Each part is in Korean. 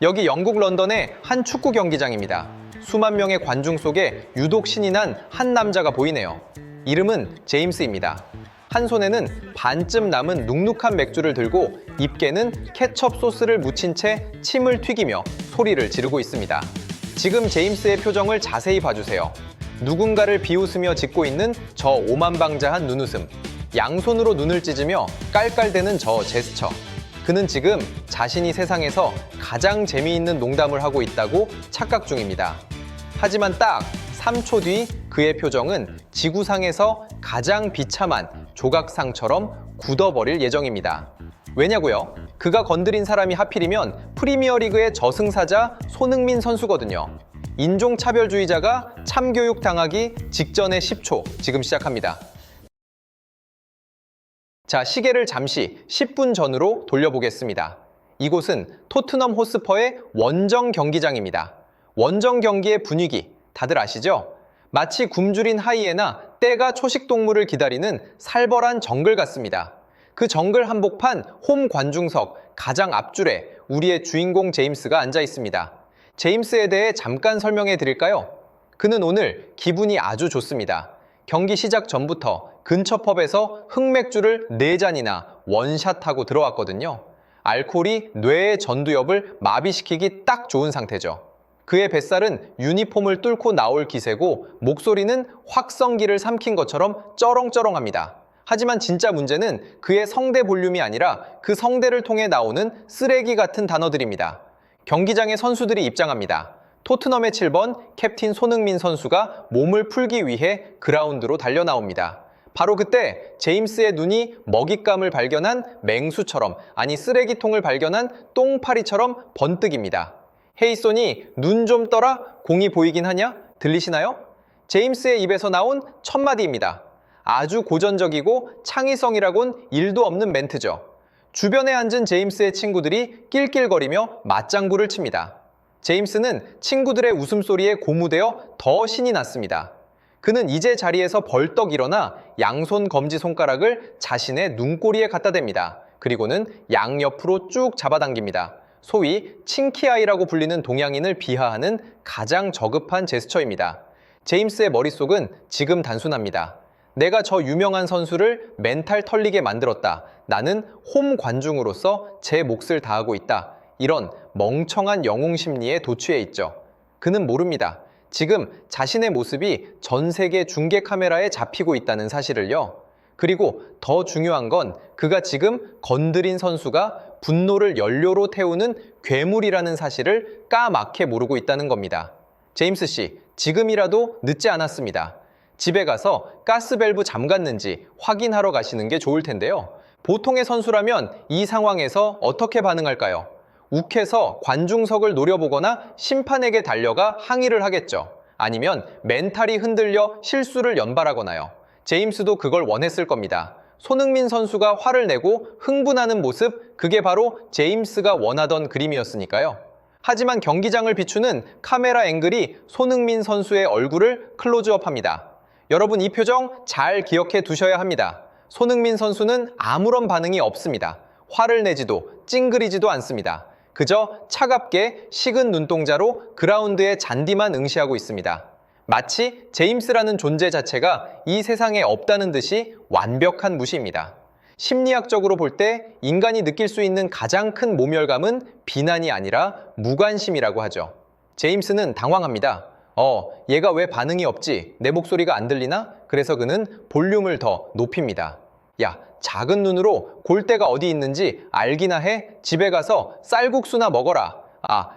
여기 영국 런던의 한 축구 경기장입니다. 수만 명의 관중 속에 유독 신이 난 한 남자가 보이네요. 이름은 제임스입니다. 한 손에는 반쯤 남은 눅눅한 맥주를 들고 입게는 케첩 소스를 묻힌 채 침을 튀기며 소리를 지르고 있습니다. 지금 제임스의 표정을 자세히 봐주세요. 누군가를 비웃으며 짓고 있는 저 오만방자한 눈웃음, 양손으로 눈을 찢으며 깔깔대는 저 제스처. 그는 지금 자신이 세상에서 가장 재미있는 농담을 하고 있다고 착각 중입니다. 하지만 딱 3초 뒤 그의 표정은 지구상에서 가장 비참한 조각상처럼 굳어버릴 예정입니다. 왜냐고요? 그가 건드린 사람이 하필이면 프리미어리그의 저승사자 손흥민 선수거든요. 인종차별주의자가 참교육 당하기 직전의 10초, 지금 시작합니다. 자, 시계를 잠시 10분 전으로 돌려보겠습니다. 이곳은 토트넘 호스퍼의 원정 경기장입니다. 원정 경기의 분위기 다들 아시죠? 마치 굶주린 하이에나 떼가 초식동물을 기다리는 살벌한 정글 같습니다. 그 정글 한복판 홈 관중석 가장 앞줄에 우리의 주인공 제임스가 앉아 있습니다. 제임스에 대해 잠깐 설명해 드릴까요? 그는 오늘 기분이 아주 좋습니다. 경기 시작 전부터 근처 펍에서 흑맥주를 4잔이나 원샷하고 들어왔거든요. 알코올이 뇌의 전두엽을 마비시키기 딱 좋은 상태죠. 그의 뱃살은 유니폼을 뚫고 나올 기세고 목소리는 확성기를 삼킨 것처럼 쩌렁쩌렁합니다. 하지만 진짜 문제는 그의 성대 볼륨이 아니라 그 성대를 통해 나오는 쓰레기 같은 단어들입니다. 경기장에 선수들이 입장합니다. 토트넘의 7번 캡틴 손흥민 선수가 몸을 풀기 위해 그라운드로 달려나옵니다. 바로 그때 제임스의 눈이 먹잇감을 발견한 맹수처럼, 아니 쓰레기통을 발견한 똥파리처럼 번뜩입니다. 헤이 소니, 눈 좀 떠라? 공이 보이긴 하냐? 들리시나요? 제임스의 입에서 나온 첫 마디입니다. 아주 고전적이고 창의성이라곤 일도 없는 멘트죠. 주변에 앉은 제임스의 친구들이 낄낄거리며 맞장구를 칩니다. 제임스는 친구들의 웃음소리에 고무되어 더 신이 났습니다. 그는 이제 자리에서 벌떡 일어나 양손 검지 손가락을 자신의 눈꼬리에 갖다 댑니다. 그리고는 양옆으로 쭉 잡아당깁니다. 소위 칭키아이라고 불리는 동양인을 비하하는 가장 저급한 제스처입니다. 제임스의 머릿속은 지금 단순합니다. 내가 저 유명한 선수를 멘탈 털리게 만들었다. 나는 홈 관중으로서 제 몫을 다하고 있다. 이런 멍청한 영웅 심리에 도취해 있죠. 그는 모릅니다. 지금 자신의 모습이 전 세계 중계 카메라에 잡히고 있다는 사실을요. 그리고 더 중요한 건 그가 지금 건드린 선수가 분노를 연료로 태우는 괴물이라는 사실을 까맣게 모르고 있다는 겁니다. 제임스 씨, 지금이라도 늦지 않았습니다. 집에 가서 가스밸브 잠갔는지 확인하러 가시는 게 좋을 텐데요. 보통의 선수라면 이 상황에서 어떻게 반응할까요? 욱해서 관중석을 노려보거나 심판에게 달려가 항의를 하겠죠. 아니면 멘탈이 흔들려 실수를 연발하거나요. 제임스도 그걸 원했을 겁니다. 손흥민 선수가 화를 내고 흥분하는 모습, 그게 바로 제임스가 원하던 그림이었으니까요. 하지만 경기장을 비추는 카메라 앵글이 손흥민 선수의 얼굴을 클로즈업합니다. 여러분, 이 표정 잘 기억해 두셔야 합니다. 손흥민 선수는 아무런 반응이 없습니다. 화를 내지도 찡그리지도 않습니다. 그저 차갑게 식은 눈동자로 그라운드의 잔디만 응시하고 있습니다. 마치 제임스라는 존재 자체가 이 세상에 없다는 듯이 완벽한 무시입니다. 심리학적으로 볼 때 인간이 느낄 수 있는 가장 큰 모멸감은 비난이 아니라 무관심이라고 하죠. 제임스는 당황합니다. 얘가 왜 반응이 없지? 내 목소리가 안 들리나? 그래서 그는 볼륨을 더 높입니다. 야, 작은 눈으로 골대가 어디 있는지 알기나 해? 집에 가서 쌀국수나 먹어라.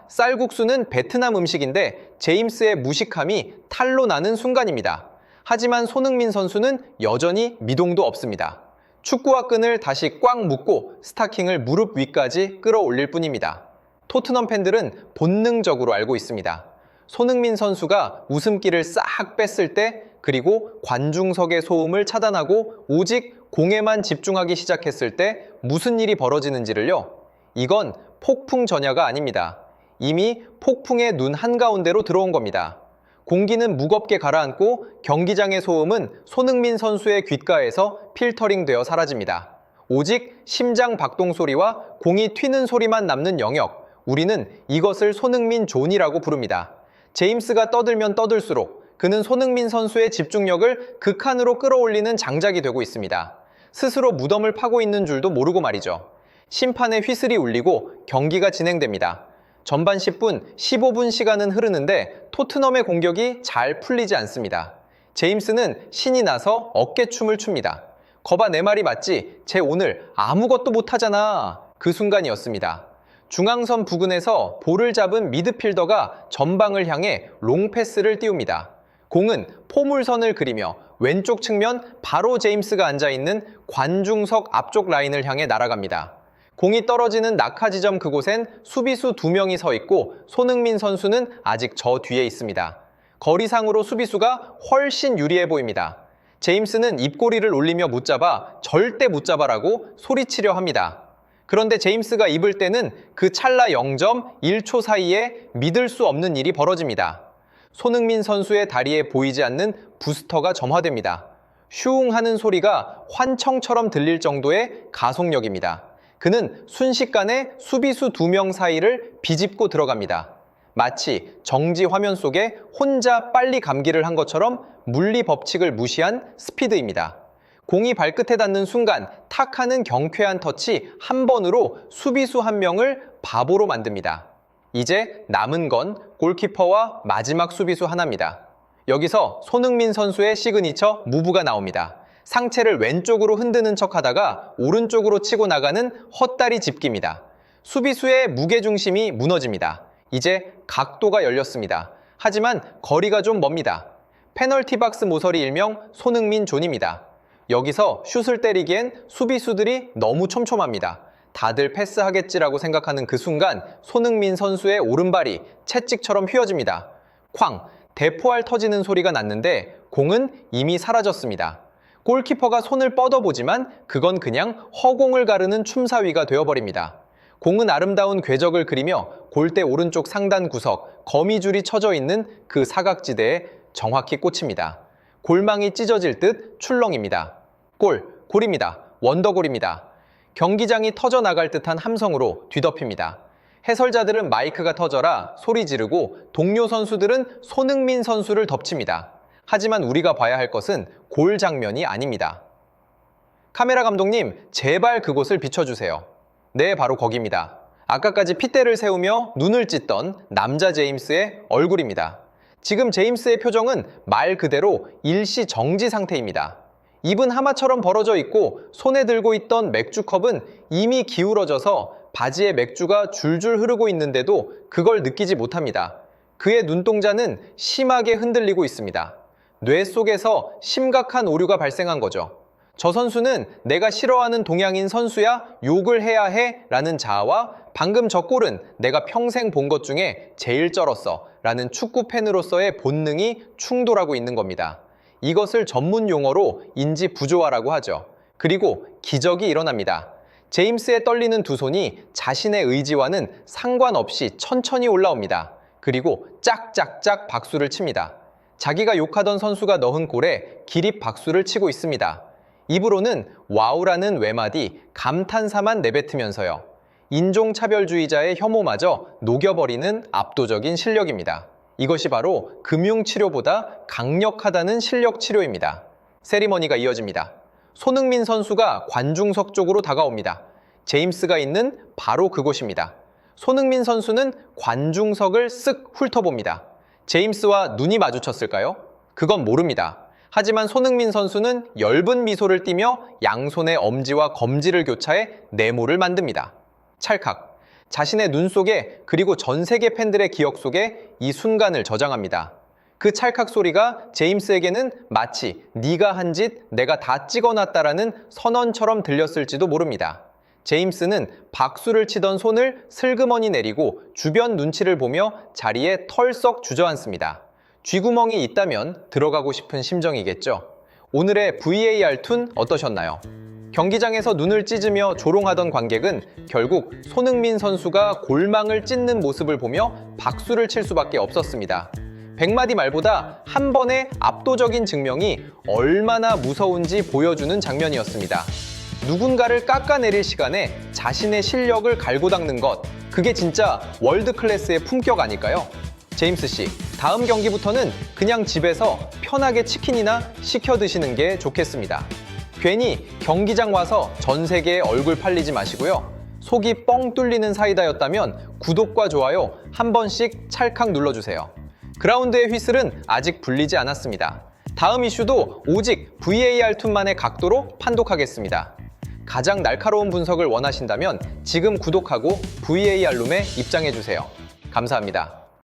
쌀국수는 베트남 음식인데 제임스의 무식함이 탈로 나는 순간입니다. 하지만 손흥민 선수는 여전히 미동도 없습니다. 축구화 끈을 다시 꽉 묶고 스타킹을 무릎 위까지 끌어올릴 뿐입니다. 토트넘 팬들은 본능적으로 알고 있습니다. 손흥민 선수가 웃음기를 싹 뺐을 때, 그리고 관중석의 소음을 차단하고 오직 공에만 집중하기 시작했을 때 무슨 일이 벌어지는지를요. 이건 폭풍 전야가 아닙니다. 이미 폭풍의 눈 한가운데로 들어온 겁니다. 공기는 무겁게 가라앉고 경기장의 소음은 손흥민 선수의 귓가에서 필터링되어 사라집니다. 오직 심장 박동 소리와 공이 튀는 소리만 남는 영역, 우리는 이것을 손흥민 존이라고 부릅니다. 제임스가 떠들면 떠들수록 그는 손흥민 선수의 집중력을 극한으로 끌어올리는 장작이 되고 있습니다. 스스로 무덤을 파고 있는 줄도 모르고 말이죠. 심판의 휘슬이 울리고 경기가 진행됩니다. 전반 10분, 15분 시간은 흐르는데 토트넘의 공격이 잘 풀리지 않습니다. 제임스는 신이 나서 어깨춤을 춥니다. 거봐 내 말이 맞지? 쟤 오늘 아무것도 못하잖아. 그 순간이었습니다. 중앙선 부근에서 볼을 잡은 미드필더가 전방을 향해 롱패스를 띄웁니다. 공은 포물선을 그리며 왼쪽 측면 바로 제임스가 앉아있는 관중석 앞쪽 라인을 향해 날아갑니다. 공이 떨어지는 낙하 지점 그곳엔 수비수 2명이 서 있고 손흥민 선수는 아직 저 뒤에 있습니다. 거리상으로 수비수가 훨씬 유리해 보입니다. 제임스는 입꼬리를 올리며 붙잡아 절대 못 잡아라고 소리치려 합니다. 그런데 제임스가 입을 때는 그 찰나 0.1초 사이에 믿을 수 없는 일이 벌어집니다. 손흥민 선수의 다리에 보이지 않는 부스터가 점화됩니다. 슝 하는 소리가 환청처럼 들릴 정도의 가속력입니다. 그는 순식간에 수비수 2명 사이를 비집고 들어갑니다. 마치 정지 화면 속에 혼자 빨리 감기를 한 것처럼 물리 법칙을 무시한 스피드입니다. 공이 발끝에 닿는 순간 탁 하는 경쾌한 터치 한 번으로 수비수 1명을 바보로 만듭니다. 이제 남은 건 골키퍼와 마지막 수비수 하나입니다. 여기서 손흥민 선수의 시그니처 무브가 나옵니다. 상체를 왼쪽으로 흔드는 척 하다가 오른쪽으로 치고 나가는 헛다리 짚기입니다. 수비수의 무게중심이 무너집니다. 이제 각도가 열렸습니다. 하지만 거리가 좀 멉니다. 페널티 박스 모서리 일명 손흥민 존입니다. 여기서 슛을 때리기엔 수비수들이 너무 촘촘합니다. 다들 패스하겠지라고 생각하는 그 순간 손흥민 선수의 오른발이 채찍처럼 휘어집니다. 쾅! 대포알 터지는 소리가 났는데 공은 이미 사라졌습니다. 골키퍼가 손을 뻗어보지만 그건 그냥 허공을 가르는 춤사위가 되어버립니다. 공은 아름다운 궤적을 그리며 골대 오른쪽 상단 구석, 거미줄이 쳐져 있는 그 사각지대에 정확히 꽂힙니다. 골망이 찢어질 듯 출렁입니다. 골입니다. 원더골입니다. 경기장이 터져나갈 듯한 함성으로 뒤덮입니다. 해설자들은 마이크가 터져라 소리 지르고 동료 선수들은 손흥민 선수를 덮칩니다. 하지만 우리가 봐야 할 것은 골 장면이 아닙니다. 카메라 감독님, 제발 그곳을 비춰주세요. 네, 바로 거기입니다. 아까까지 핏대를 세우며 눈을 찢던 남자 제임스의 얼굴입니다. 지금 제임스의 표정은 말 그대로 일시 정지 상태입니다. 입은 하마처럼 벌어져 있고 손에 들고 있던 맥주컵은 이미 기울어져서 바지에 맥주가 줄줄 흐르고 있는데도 그걸 느끼지 못합니다. 그의 눈동자는 심하게 흔들리고 있습니다. 뇌 속에서 심각한 오류가 발생한 거죠. 저 선수는 내가 싫어하는 동양인 선수야 욕을 해야 해 라는 자아와 방금 저 골은 내가 평생 본 것 중에 제일 쩔었어 라는 축구 팬으로서의 본능이 충돌하고 있는 겁니다. 이것을 전문 용어로 인지 부조화라고 하죠. 그리고 기적이 일어납니다. 제임스의 떨리는 두 손이 자신의 의지와는 상관없이 천천히 올라옵니다. 그리고 짝짝짝 박수를 칩니다. 자기가 욕하던 선수가 넣은 골에 기립 박수를 치고 있습니다. 입으로는 와우라는 외마디 감탄사만 내뱉으면서요. 인종차별주의자의 혐오마저 녹여버리는 압도적인 실력입니다. 이것이 바로 금융치료보다 강력하다는 실력치료입니다. 세리머니가 이어집니다. 손흥민 선수가 관중석 쪽으로 다가옵니다. 제임스가 있는 바로 그곳입니다. 손흥민 선수는 관중석을 쓱 훑어봅니다. 제임스와 눈이 마주쳤을까요? 그건 모릅니다. 하지만 손흥민 선수는 엷은 미소를 띠며 양손의 엄지와 검지를 교차해 네모를 만듭니다. 찰칵. 자신의 눈 속에 그리고 전 세계 팬들의 기억 속에 이 순간을 저장합니다. 그 찰칵 소리가 제임스에게는 마치 네가 한 짓 내가 다 찍어놨다라는 선언처럼 들렸을지도 모릅니다. 제임스는 박수를 치던 손을 슬그머니 내리고 주변 눈치를 보며 자리에 털썩 주저앉습니다. 쥐구멍이 있다면 들어가고 싶은 심정이겠죠. 오늘의 VAR2는 어떠셨나요? 경기장에서 눈을 찢으며 조롱하던 관객은 결국 손흥민 선수가 골망을 찢는 모습을 보며 박수를 칠 수밖에 없었습니다. 100마디 말보다 한 번의 압도적인 증명이 얼마나 무서운지 보여주는 장면이었습니다. 누군가를 깎아내릴 시간에 자신의 실력을 갈고 닦는 것, 그게 진짜 월드 클래스의 품격 아닐까요? 제임스 씨, 다음 경기부터는 그냥 집에서 편하게 치킨이나 시켜 드시는 게 좋겠습니다. 괜히 경기장 와서 전 세계에 얼굴 팔리지 마시고요. 속이 뻥 뚫리는 사이다였다면 구독과 좋아요 한 번씩 찰칵 눌러주세요. 그라운드의 휘슬은 아직 불리지 않았습니다. 다음 이슈도 오직 VAR 툰만의 각도로 판독하겠습니다. 가장 날카로운 분석을 원하신다면 지금 구독하고 VAR 룸에 입장해주세요. 감사합니다.